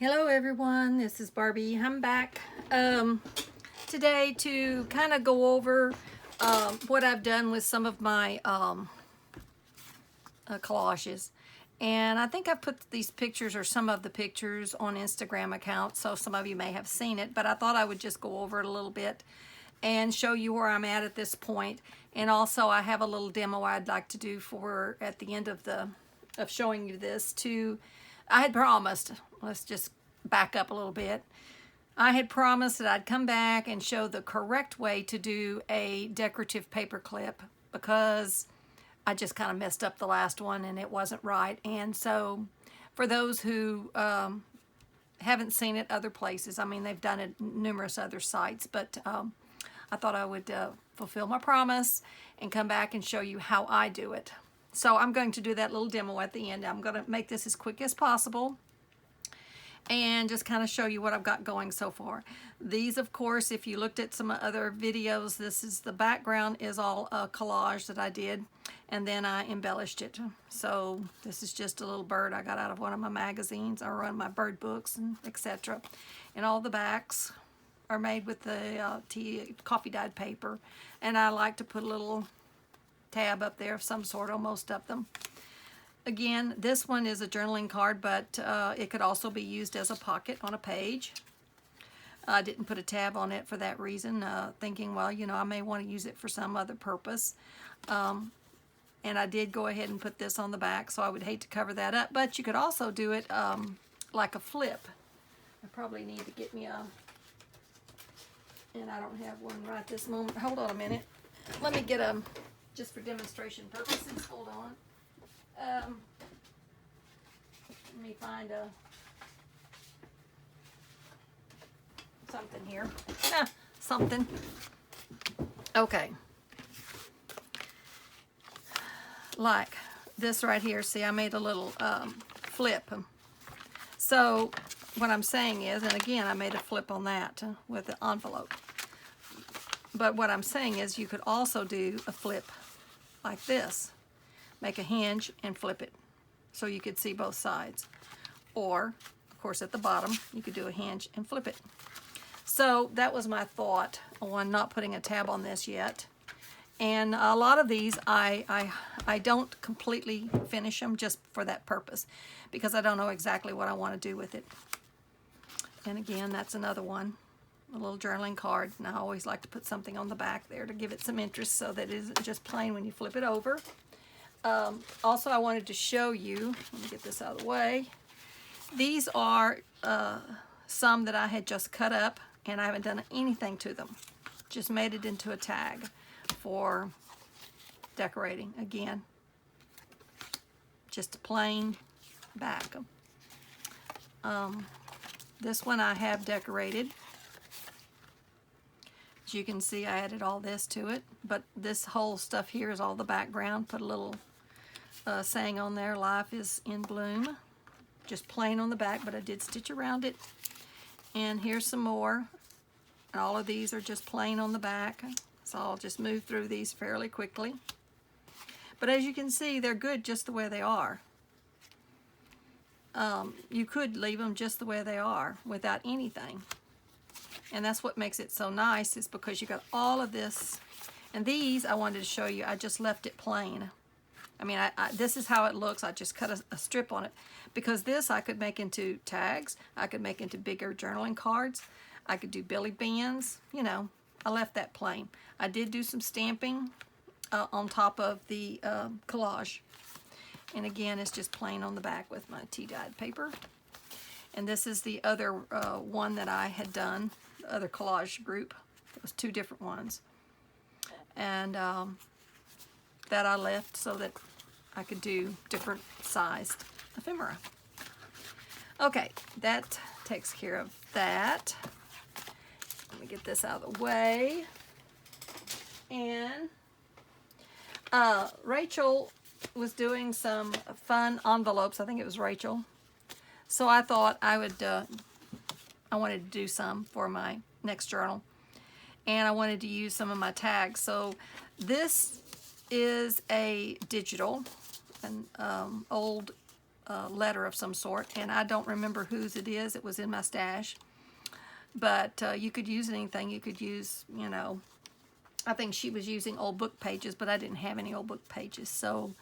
Hello everyone, this is Barbie. I'm back today to kind of go over what I've done with some of my collages. And I think I put these pictures or some of the pictures on Instagram account, so some of you may have seen it, but I thought I would just go over it a little bit and show you where I'm at this point. And also I have a little demo I'd like to do for at the end of showing you this too. I had promised, let's just back up a little bit. I had promised that I'd come back and show the correct way to do a decorative paper clip because I just kind of messed up the last one and it wasn't right. And so for those who haven't seen it other places, I mean, they've done it numerous other sites, but I thought I would fulfill my promise and come back and show you how I do it. So I'm going to do that little demo at the end. I'm going to make this as quick as possible and just kind of show you what I've got going so far. These, of course, if you looked at some other videos, this is the background is all a collage that I did, and then I embellished it. So this is just a little bird I got out of one of my magazines or one of my bird books, and etc. And all the backs are made with the coffee dyed paper, and I like to put a little tab up there of some sort on most of them. Again, this one is a journaling card, but it could also be used as a pocket on a page. I didn't put a tab on it for that reason, thinking, well, you know, I may want to use it for some other purpose. And I did go ahead and put this on the back, so I would hate to cover that up. But you could also do it like a flip. I probably need to get me a, and I don't have one right this moment. Hold on a minute. Let me get a, just for demonstration purposes, hold on. Let me find something here. Something. Okay. Like this right here. See, I made a little flip. So what I'm saying is, and again, I made a flip on that with the envelope. But what I'm saying is you could also do a flip like this. Make a hinge and flip it so you could see both sides. Or, of course, at the bottom, you could do a hinge and flip it. So that was my thought on not putting a tab on this yet. And a lot of these, I don't completely finish them just for that purpose because I don't know exactly what I want to do with it. And again, that's another one. A little journaling card, and I always like to put something on the back there to give it some interest so that it isn't just plain when you flip it over. Also, I wanted to show you, let me get this out of the way. These are some that I had just cut up, and I haven't done anything to them. Just made it into a tag for decorating. Again, just a plain back. This one I have decorated. As you can see, I added all this to it, but this whole stuff here is all the background. Put a little saying on there, life is in bloom, just plain on the back, but I did stitch around it. And here's some more, and all of these are just plain on the back, so I'll just move through these fairly quickly. But as you can see, they're good just the way they are. You could leave them just the way they are without anything, and that's what makes it so nice, is because you got all of this. And these I wanted to show you, I just left it plain. I mean, this is how it looks. I just cut a strip on it because this I could make into tags. I could make into bigger journaling cards. I could do billy bands. You know, I left that plain. I did do some stamping on top of the collage. And again, it's just plain on the back with my tea-dyed paper. And this is the other one that I had done, the other collage group. It was two different ones. And that I left so that I could do different sized ephemera. Okay, that takes care of that. Let me get this out of the way. And Rachel was doing some fun envelopes. I think it was Rachel. So I thought I would, I wanted to do some for my next journal. And I wanted to use some of my tags. So this is a digital, an old letter of some sort, and I don't remember whose it is. It was in my stash. But you could use anything. You could use, you know, I think she was using old book pages, but I didn't have any old book pages, so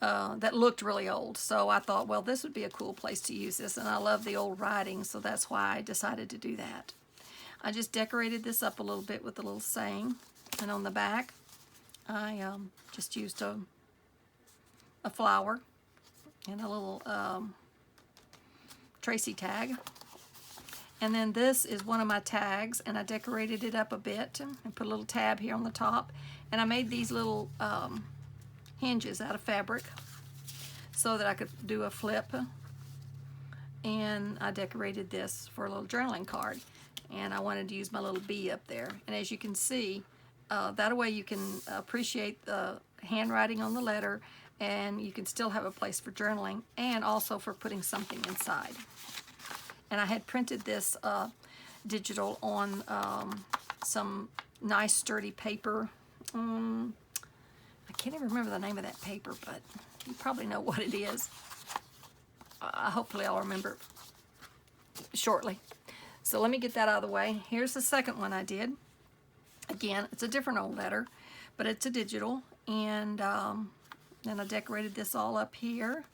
that looked really old. So I thought, well, this would be a cool place to use this, and I love the old writing, so that's why I decided to do that. I just decorated this up a little bit with a little saying, and on the back, I just used a flower and a little Tracy tag. And then this is one of my tags, and I decorated it up a bit and put a little tab here on the top. And I made these little hinges out of fabric so that I could do a flip. And I decorated this for a little journaling card. And I wanted to use my little bee up there. And as you can see, that way you can appreciate the handwriting on the letter, and you can still have a place for journaling and also for putting something inside. And I had printed this digital on some nice sturdy paper. I can't even remember the name of that paper, but you probably know what it is. Hopefully I'll remember shortly. So let me get that out of the way. Here's the second one I did. Again, it's a different old letter, but it's a digital. And then I decorated this all up here.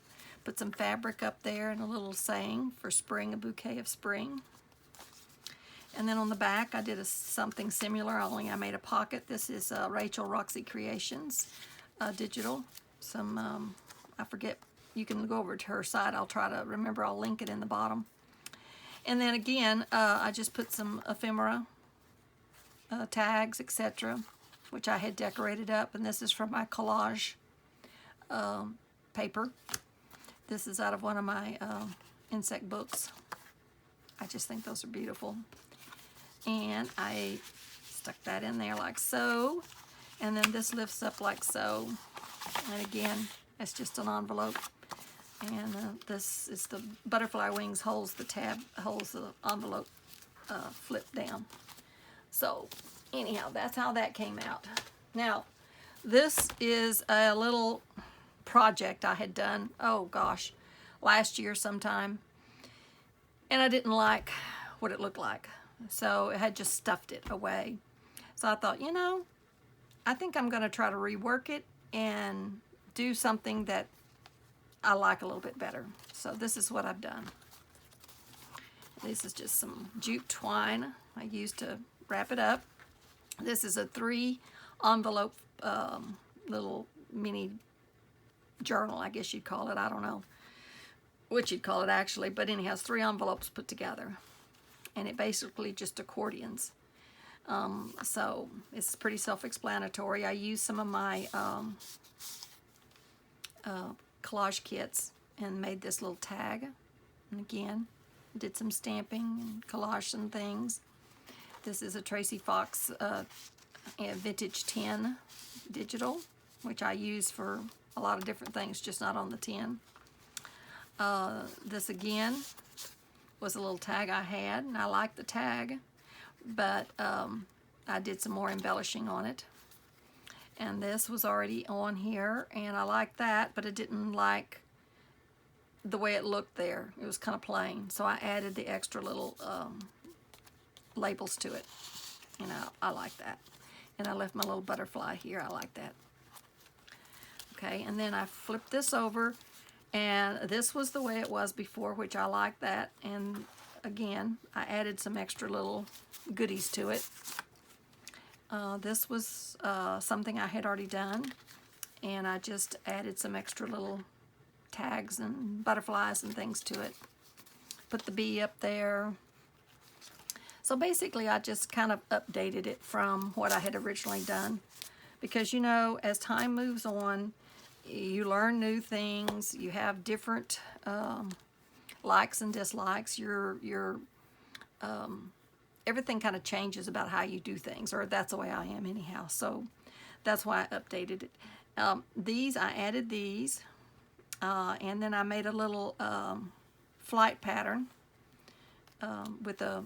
Put some fabric up there and a little saying for spring, a bouquet of spring. And then on the back, I did something similar, only I made a pocket. This is Rachel Roxy Creations digital. Some, I forget, you can go over to her site. I'll try to remember. I'll link it in the bottom. And then again, I just put some ephemera tags, etc., which I had decorated up. And this is from my collage paper. This is out of one of my insect books. I just think those are beautiful. And I stuck that in there like so. And then this lifts up like so. And again, it's just an envelope. And this is the butterfly wings holds the tab, holds the envelope flip down. So anyhow, that's how that came out. Now, this is a little project I had done, oh gosh, last year sometime, and I didn't like what it looked like, so I had just stuffed it away. So I thought, you know, I think I'm going to try to rework it and do something that I like a little bit better. So this is what I've done. This is just some jute twine I used to wrap it up. This is a 3 envelope little mini journal, I guess you'd call it. I don't know what you'd call it actually, but anyhow, it's 3 envelopes put together, and it basically just accordions. So it's pretty self-explanatory. I used some of my collage kits and made this little tag, and again did some stamping and collage some things. This is a Tracy Fox vintage tin digital, which I use for a lot of different things, just not on the tin. This again was a little tag I had, and I liked the tag, but I did some more embellishing on it. And this was already on here, and I liked that, but I didn't like the way it looked there. It was kind of plain, so I added the extra little labels to it, and I like that. And I left my little butterfly here. I like that. Okay, and then I flipped this over, and this was the way it was before, which I like that. And again, I added some extra little goodies to it. This was something I had already done, and I just added some extra little tags and butterflies and things to it. Put the bee up there. So basically, I just kind of updated it from what I had originally done, because, you know, as time moves on, you learn new things. You have different likes and dislikes. Everything kind of changes about how you do things, or that's the way I am anyhow. So that's why I updated it. These, I added these, and then I made a little flight pattern with a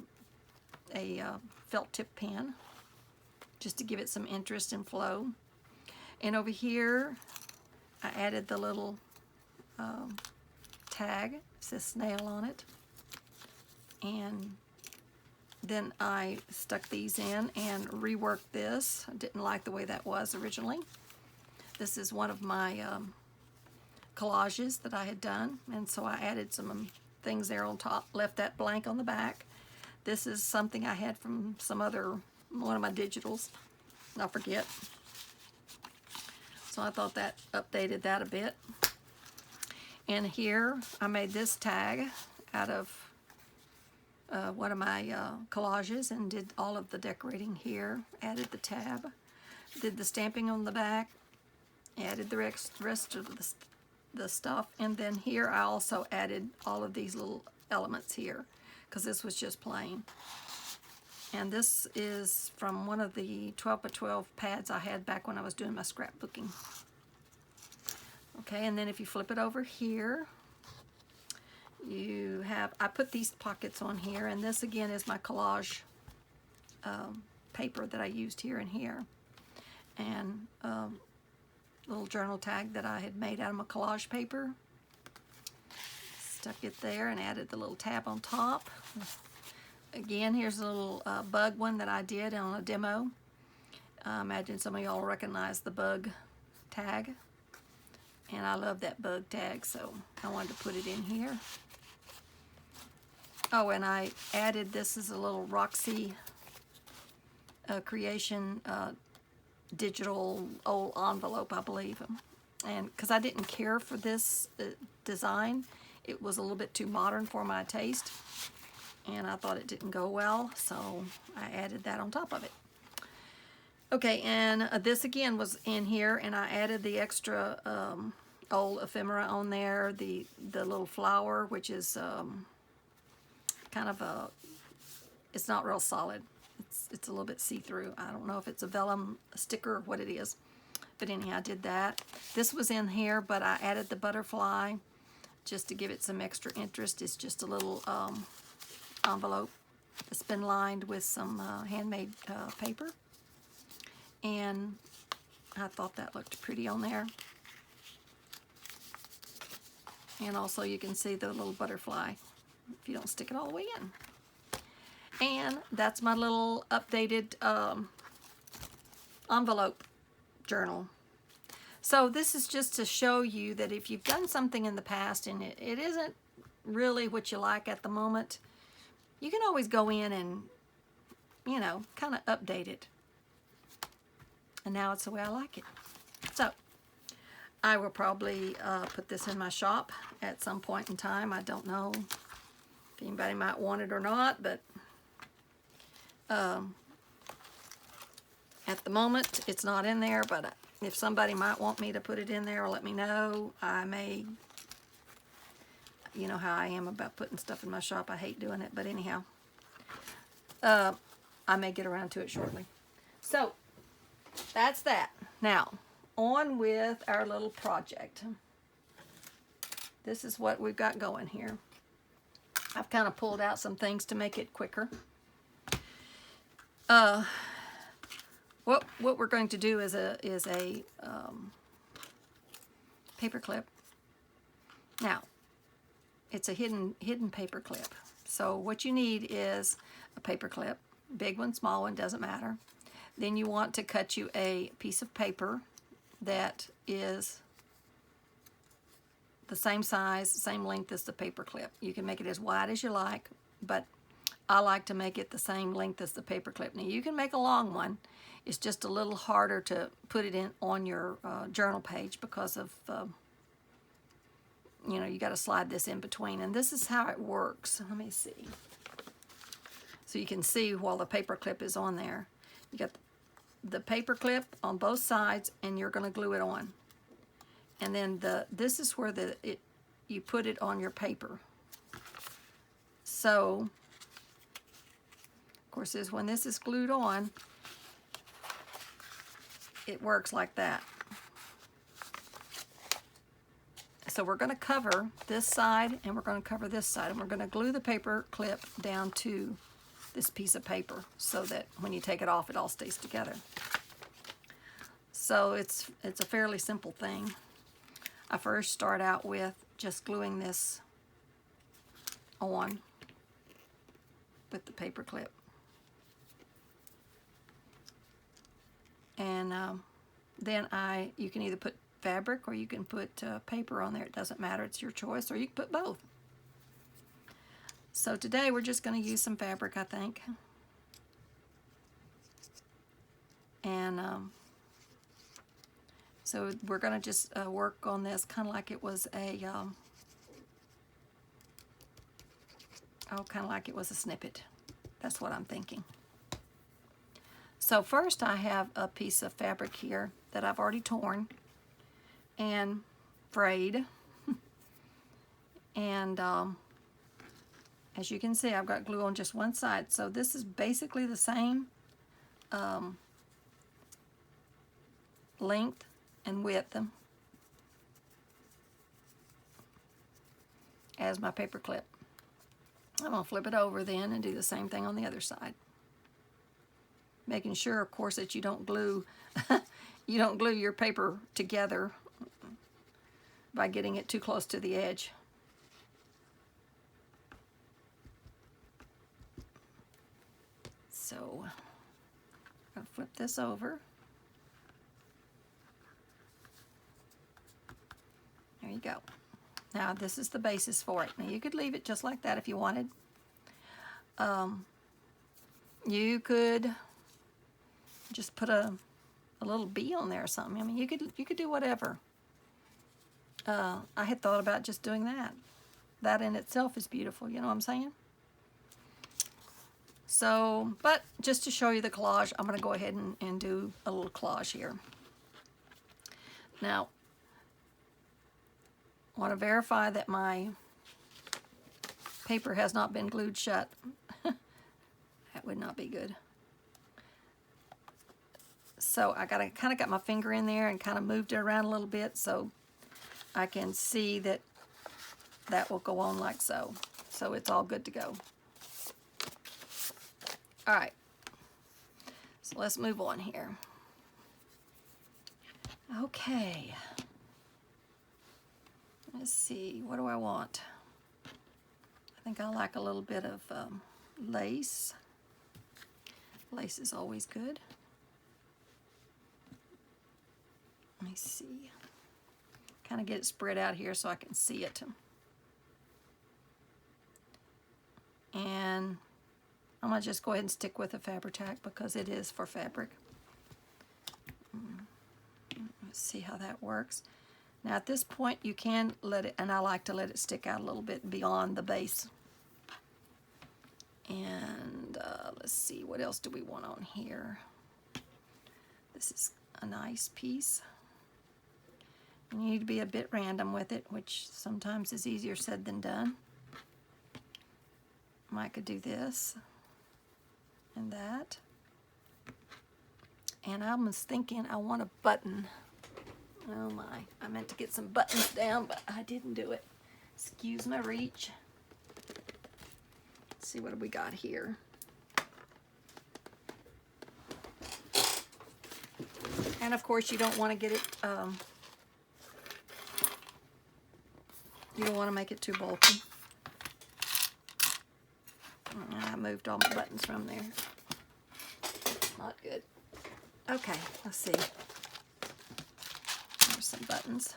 felt tip pen, just to give it some interest and flow. And over here, I added the little tag. It says snail on it. And then I stuck these in and reworked this. I didn't like the way that was originally. This is one of my collages that I had done, and so I added some things there on top, left that blank on the back. This is something I had from one of my digitals. I forget. So I thought that updated that a bit. And here I made this tag out of one of my collages and did all of the decorating here. Added the tab, did the stamping on the back, added the rest of the stuff, and then here I also added all of these little elements here because this was just plain. And this is from one of the 12 by 12 pads I had back when I was doing my scrapbooking. Okay, and then if you flip it over here, you have, I put these pockets on here, and this again is my collage paper that I used here and here. And little journal tag that I had made out of my collage paper. Stuck it there and added the little tab on top. Again, here's a little bug one that I did on a demo. I imagine some of y'all recognize the bug tag. And I love that bug tag, so I wanted to put it in here. Oh, and I added, this is a little Roxy Creation digital old envelope, I believe. And because I didn't care for this design, it was a little bit too modern for my taste, and I thought it didn't go well, so I added that on top of it. Okay, and this again was in here, and I added the extra old ephemera on there, the little flower, which is kind of a, it's not real solid. It's a little bit see-through. I don't know if it's a vellum sticker or what it is. But anyhow, I did that. This was in here, but I added the butterfly just to give it some extra interest. It's just a little envelope that's been lined with some handmade paper. And I thought that looked pretty on there. And also you can see the little butterfly if you don't stick it all the way in. And that's my little updated envelope journal. So this is just to show you that if you've done something in the past and it isn't really what you like at the moment, you can always go in and, you know, kind of update it. And now it's the way I like it. So I will probably put this in my shop at some point in time. I don't know if anybody might want it or not, but at the moment it's not in there, but if somebody might want me to put it in there or let me know, I may. You know how I am about putting stuff in my shop. I hate doing it, but anyhow, I may get around to it shortly. So that's that. Now on with our little project. This is what we've got going here. I've kind of pulled out some things to make it quicker. What we're going to do is a paper clip. Now, it's a hidden paper clip. So what you need is a paper clip, big one, small one, doesn't matter. Then you want to cut you a piece of paper that is the same size, same length as the paper clip. You can make it as wide as you like, but I like to make it the same length as the paper clip. Now you can make a long one. It's just a little harder to put it in on your journal page because of, you know, you got to slide this in between. And this is how it works. Let me see. So you can see while the paper clip is on there. You got the paper clip on both sides, and you're going to glue it on. And then this is where you put it on your paper. So, of course, when this is glued on, it works like that. So we're going to cover this side and we're going to cover this side, and we're going to glue the paper clip down to this piece of paper so that when you take it off, it all stays together. So it's a fairly simple thing. I first start out with just gluing this on with the paper clip. And then you can either put fabric or you can put paper on there. It doesn't matter, it's your choice, or you can put both. So today we're just going to use some fabric, I think. And so we're going to just work on this kind of like it was a kind of like it was a snippet. That's what I'm thinking. So first I have a piece of fabric here that I've already torn and frayed. And as you can see, I've got glue on just one side. So this is basically the same length and width as my paper clip. I'm going to flip it over then and do the same thing on the other side. Making sure, of course, that you don't glue you don't glue your paper together by getting it too close to the edge. So I'll flip this over. There you go. Now this is the basis for it. Now you could leave it just like that if you wanted. You could just put a little bee on there or something. I mean, you could do whatever. I had thought about just doing that. That in itself is beautiful, you know what I'm saying? So, but just to show you the collage, I'm going to go ahead and do a little collage here. Now, I want to verify that my paper has not been glued shut. That would not be good. So I kind of got my finger in there and kind of moved it around a little bit so I can see that that will go on like so. So it's all good to go. All right, so let's move on here. Okay, let's see, what do I want? I think I like a little bit of lace. Lace is always good. Let me see, kind of get it spread out here so I can see it. And I'm going to just go ahead and stick with the Fabri-Tac because it is for fabric. Let's see how that works. Now at this point you can let it, and I like to let it stick out a little bit beyond the base. And let's see, what else do we want on here? This is a nice piece. You need to be a bit random with it, which sometimes is easier said than done. I could do this and that. And I was thinking I want a button. Oh my, I meant to get some buttons down, but I didn't do it. Excuse my reach. Let's see, what do we got here? And of course you don't want to get it, you don't want to make it too bulky. I moved all my buttons from there. Not good. Okay, let's see. There's some buttons.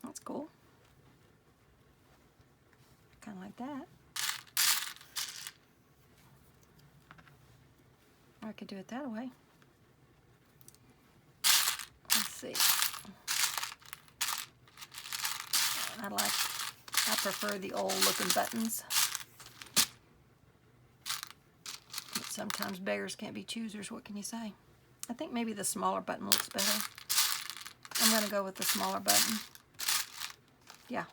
That's cool. Kind of like that. Or I could do it that way. Let's see. I prefer the old looking buttons. But sometimes beggars can't be choosers, what can you say? I think maybe the smaller button looks better. I'm going to go with the smaller button. Yeah.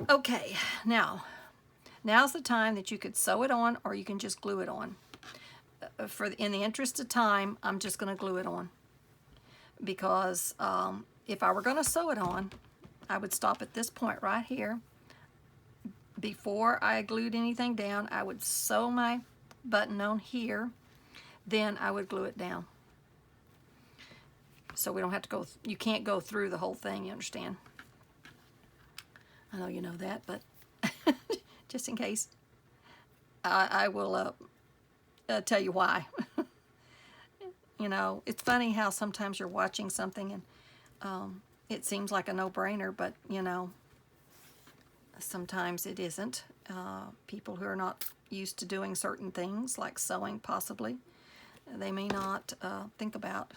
Okay, now's the time that you could sew it on or you can just glue it on. In the interest of time, I'm just going to glue it on. Because if I were going to sew it on, I would stop at this point right here. Before I glued anything down, I would sew my button on here, then I would glue it down. so we don't have to go, you can't go through the whole thing, you understand? I know you know that, but just in case, I will tell you why. You know, it's funny how sometimes you're watching something and it seems like a no-brainer, but, you know, sometimes it isn't. People who are not used to doing certain things, like sewing possibly, they may not think about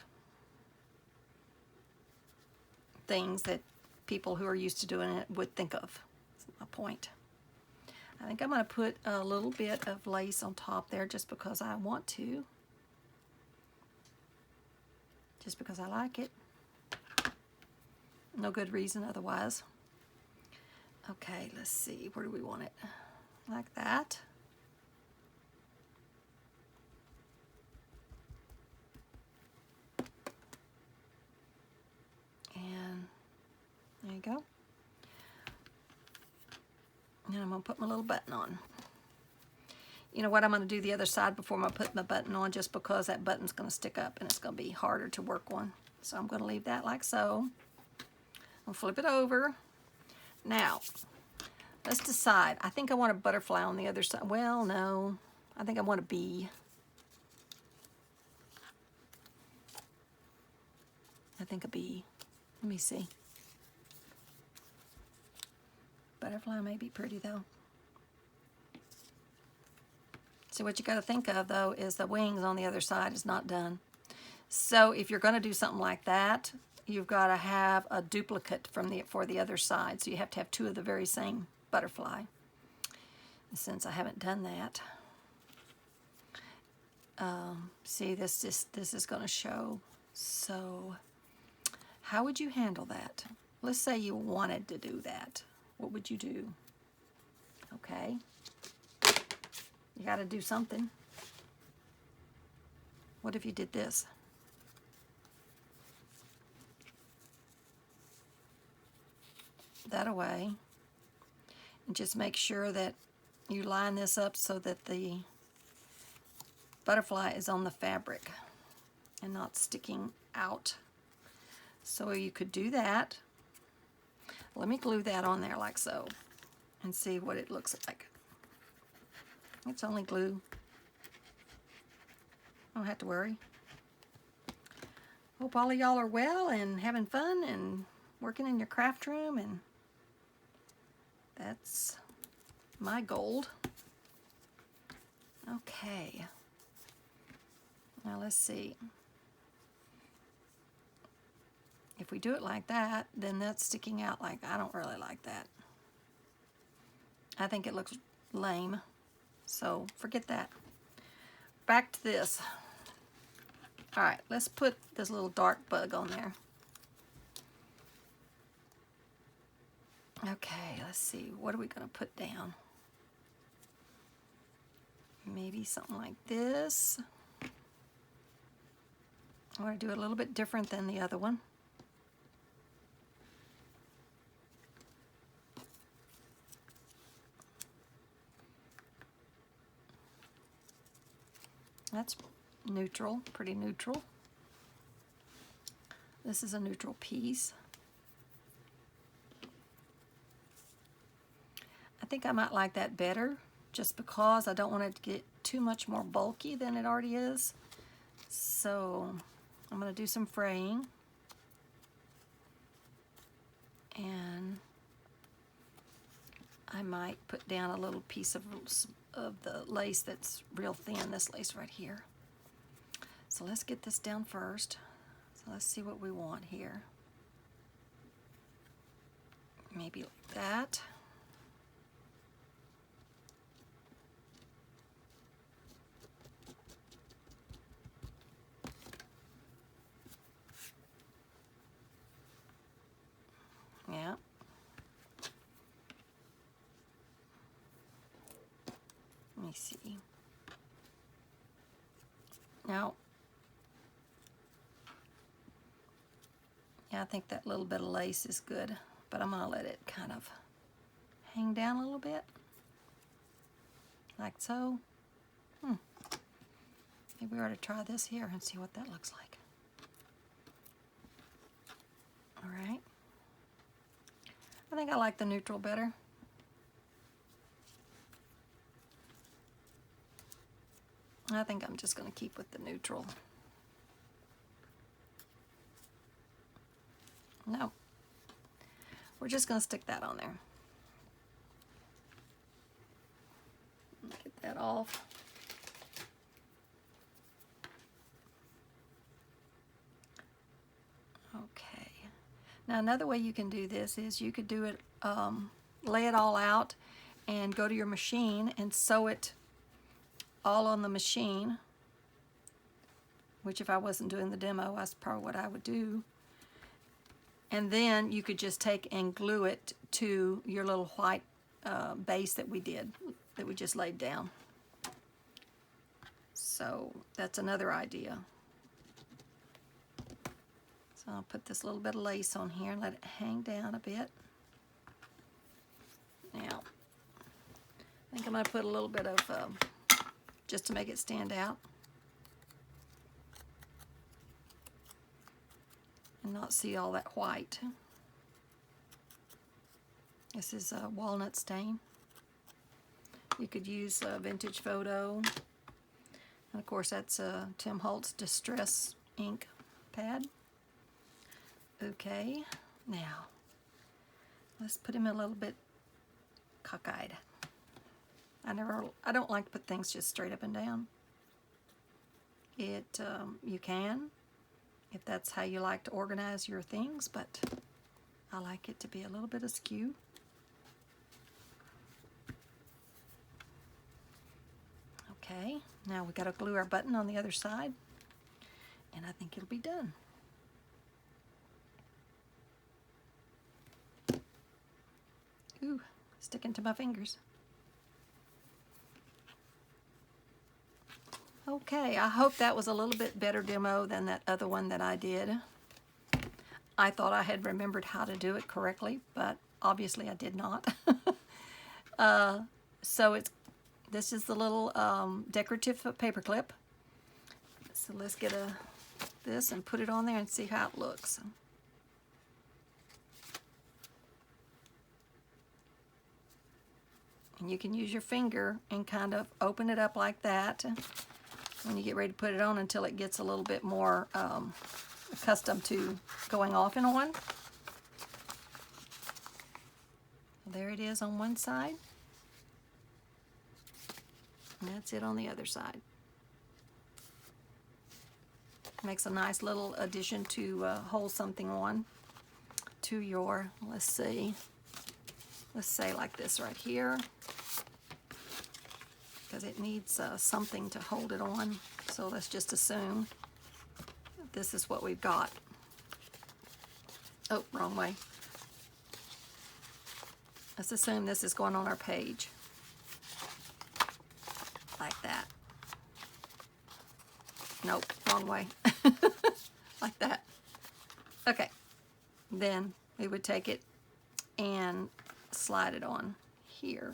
things that people who are used to doing it would think of. That's my point. I think I'm going to put a little bit of lace on top there just because I want to. Just because I like it. No good reason otherwise. Okay, let's see. Where do we want it? Like that. And there you go. And I'm going to put my little button on. You know what, I'm going to do the other side before I put my button on, just because that button's going to stick up and it's going to be harder to work on. So I'm going to leave that like so. I'll flip it over. Now, let's decide. I think I want a butterfly on the other side. Well, no. I think I want a bee. I think a bee. Let me see. Butterfly may be pretty though. So what you got to think of though is the wings on the other side is not done. So if you're going to do something like that, you've got to have a duplicate for the other side. So you have to have two of the very same butterfly. And since I haven't done that, see, this is going to show. So how would you handle that? Let's say you wanted to do that. What would you do? Okay. You got to do something. What if you did this? That away. And just make sure that you line this up so that the butterfly is on the fabric and not sticking out. So you could do that. Let me glue that on there like so and see what it looks like. It's only glue. Don't have to worry. Hope all of y'all are well and having fun and working in your craft room, and that's my goal. Okay. Now let's see. If we do it like that, then that's sticking out. Like, I don't really like that. I think it looks lame. So forget that. Back to this. All right, let's put this little dark bug on there. Okay, let's see. What are we going to put down? Maybe something like this. I want to do it a little bit different than the other one. That's neutral, pretty neutral. This is a neutral piece. I think I might like that better, just because I don't want it to get too much more bulky than it already is. So I'm going to do some fraying. And I might put down a little piece of the lace that's real thin, this lace right here. So let's get this down first. So let's see what we want here. Maybe like that. Yeah. Let me see. Now, yeah, I think that little bit of lace is good, but I'm going to let it kind of hang down a little bit, like so. Maybe we ought to try this here and see what that looks like. All right. I think I like the neutral better. I think I'm just going to keep with the neutral. No. We're just going to stick that on there. Get that off. Okay. Now another way you can do this is you could do it, lay it all out and go to your machine and sew it all on the machine, which if I wasn't doing the demo, that's probably what I would do. And then you could just take and glue it to your little white base that we just laid down. So that's another idea. So I'll put this little bit of lace on here and let it hang down a bit. Now, I think I'm going to put a little bit of, just to make it stand out. And not see all that white. This is a walnut stain. You could use a vintage photo. And of course that's a Tim Holtz Distress ink pad. Okay, now let's put him a little bit cockeyed. I don't like to put things just straight up and down. You can, if that's how you like to organize your things, but I like it to be a little bit askew. Okay, now we got to glue our button on the other side, and I think it'll be done. Ooh, sticking to my fingers. Okay, I hope that was a little bit better demo than that other one that I did. I thought I had remembered how to do it correctly, but obviously I did not. So this is the little decorative paper clip. So let's get this and put it on there and see how it looks. And you can use your finger and kind of open it up like that when you get ready to put it on until it gets a little bit more accustomed to going off and on. There it is on one side. And that's it on the other side. Makes a nice little addition to hold something on to your, let's say like this right here, because it needs something to hold it on. So let's just assume that this is what we've got. Oh, wrong way. Let's assume this is going on our page. Like that. Nope, wrong way. Like that. Okay. Then we would take it and slide it on here.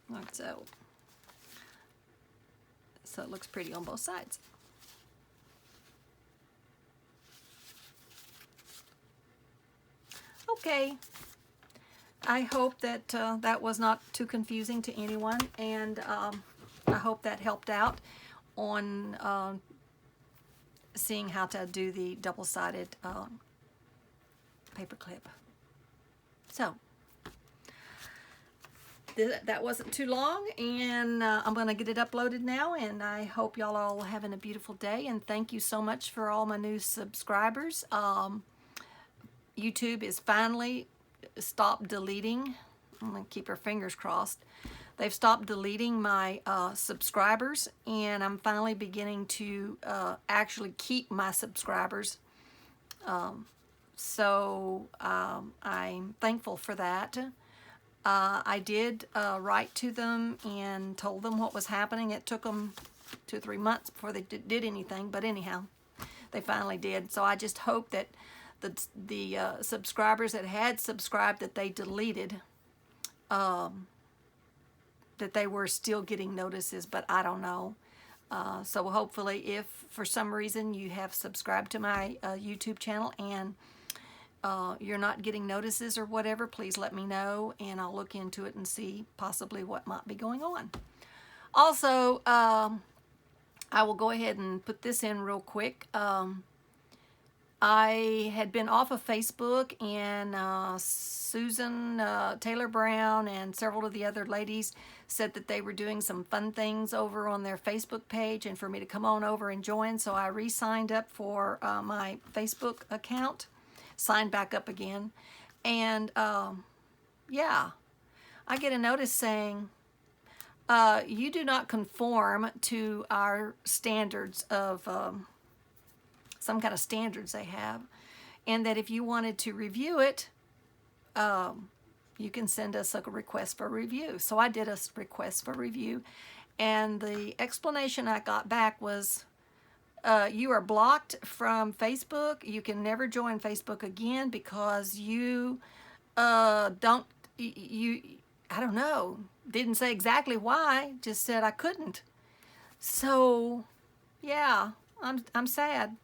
Like so. So it looks pretty on both sides. Okay. I hope that that was not too confusing to anyone, and I hope that helped out on seeing how to do the double-sided paper clip. So that wasn't too long, and I'm going to get it uploaded now, and I hope y'all are all having a beautiful day, and thank you so much for all my new subscribers. YouTube is finally stopped deleting. I'm going to keep our fingers crossed. They've stopped deleting my subscribers, and I'm finally beginning to actually keep my subscribers. So I'm thankful for that. I did write to them and told them what was happening. It took them 2 or 3 months before they did anything, but anyhow, they finally did. So I just hope that the subscribers that had subscribed that they deleted, that they were still getting notices, but I don't know. So hopefully, if for some reason you have subscribed to my YouTube channel and you're not getting notices or whatever, please let me know, and I'll look into it and see possibly what might be going on. Also, I will go ahead and put this in real quick. I had been off of Facebook, and Susan Taylor Brown and several of the other ladies said that they were doing some fun things over on their Facebook page and for me to come on over and join. So I re-signed up for my Facebook account, signed back up again, and yeah, I get a notice saying, you do not conform to our standards of some kind of standards they have, and that if you wanted to review it, you can send us a request for review. So I did a request for review, and the explanation I got back was, you are blocked from Facebook. You can never join Facebook again because you I don't know, didn't say exactly why, just said I couldn't. So yeah, I'm sad.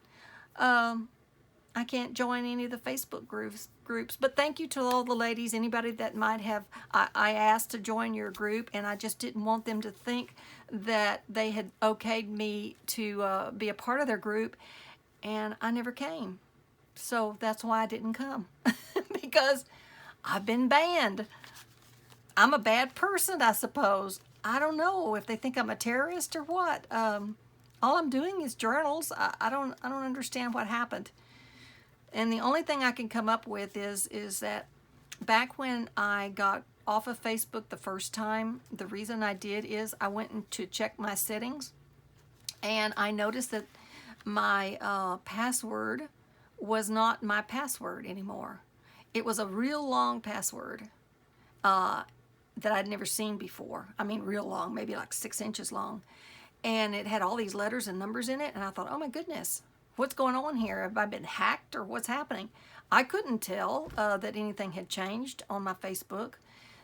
I can't join any of the Facebook groups, but thank you to all the ladies, anybody that might have, I asked to join your group, and I just didn't want them to think that they had okayed me to be a part of their group, and I never came. So that's why I didn't come, because I've been banned. I'm a bad person, I suppose. I don't know if they think I'm a terrorist or what. All I'm doing is journals. I don't understand what happened. And the only thing I can come up with is that back when I got off of Facebook the first time, the reason I did is I went to check my settings, and I noticed that my password was not my password anymore. It was a real long password that I'd never seen before. I mean, real long, maybe like 6 inches long. And it had all these letters and numbers in it, and I thought, oh my goodness, what's going on here? Have I been hacked or what's happening? I couldn't tell that anything had changed on my Facebook.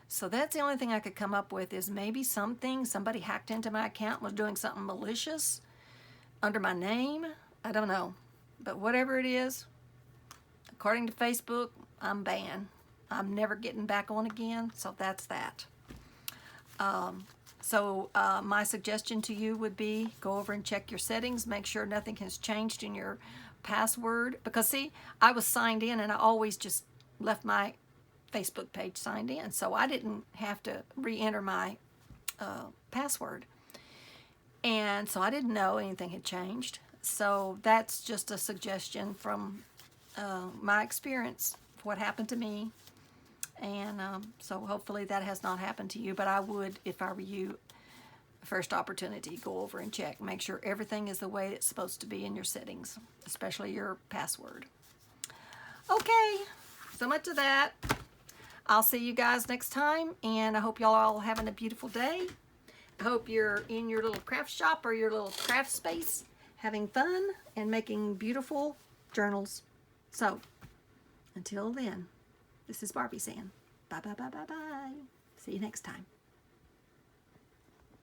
So that's the only thing I could come up with, is maybe somebody hacked into my account and was doing something malicious under my name. I don't know. But whatever it is, according to Facebook, I'm banned. I'm never getting back on again, so that's that. My suggestion to you would be go over and check your settings, make sure nothing has changed in your password, because see, I was signed in and I always just left my Facebook page signed in, so I didn't have to re-enter my password, and so I didn't know anything had changed. So that's just a suggestion from my experience, what happened to me. And so hopefully that has not happened to you, but I would, if I were you, first opportunity, go over and check. Make sure everything is the way it's supposed to be in your settings, especially your password. Okay, so much of that. I'll see you guys next time, and I hope y'all are all having a beautiful day. I hope you're in your little craft shop or your little craft space having fun and making beautiful journals. So, until then, this is Barbie saying bye, bye, bye, bye, bye. See you next time.